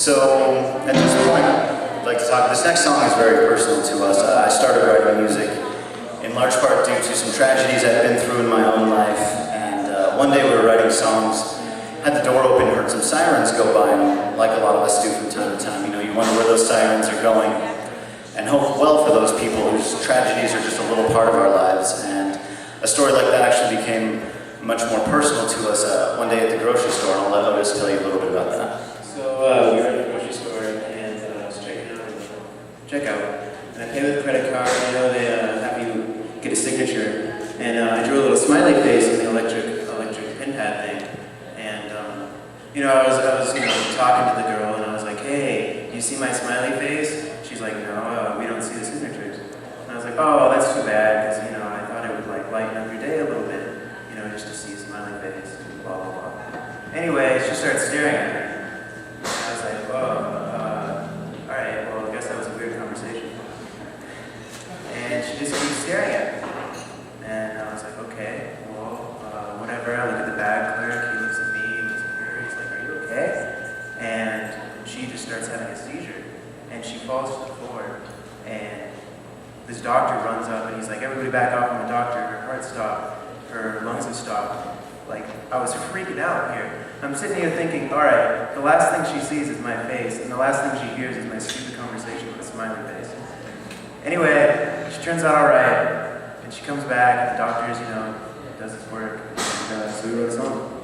So at this point, I'd like to talk. This next song is very personal to us. I started writing music in large part due to some tragedies I've been through in my own life. And one day we were writing songs, had the door open, heard some sirens go by, and like a lot of us do from time to time, you wonder where those sirens are going, and hope well for those people whose tragedies are just a little part of our lives. And a story like that actually became much more personal to us one day at the grocery store, and I'll let Otis tell you a little bit about that. So we were at the grocery store and I was checking out checkout, and I paid with a credit card. They have you get a signature, and I drew a little smiley face in the electric pin pad thing. And I was talking to the girl, and I was like, "Hey, do you see my smiley face?" She's like, "No, we don't see the signatures." And I was like, "Oh, that's too bad, because I thought it would like lighten up your day a little bit, just to see a smiley face." Blah blah blah. Anyway, she started staring at me. I was like, "Oh, all right. Well, I guess that was a weird conversation." And she just keeps staring at me. And I was like, "Okay, well, whatever." I look at the bag clerk. He looks at me. He looks at her. He's like, "Are you okay?" And she just starts having a seizure, and she falls to the floor. And this doctor runs up, and he's like, "Everybody back off from the doctor. Her heart stopped. Her lungs have stopped." Like, I was freaking out here. I'm sitting here thinking, all right, the last thing she sees is my face, and the last thing she hears is my stupid conversation with a smiley face. Anyway, she turns out all right, and she comes back, and the doctor's, does his work, and so we wrote a song.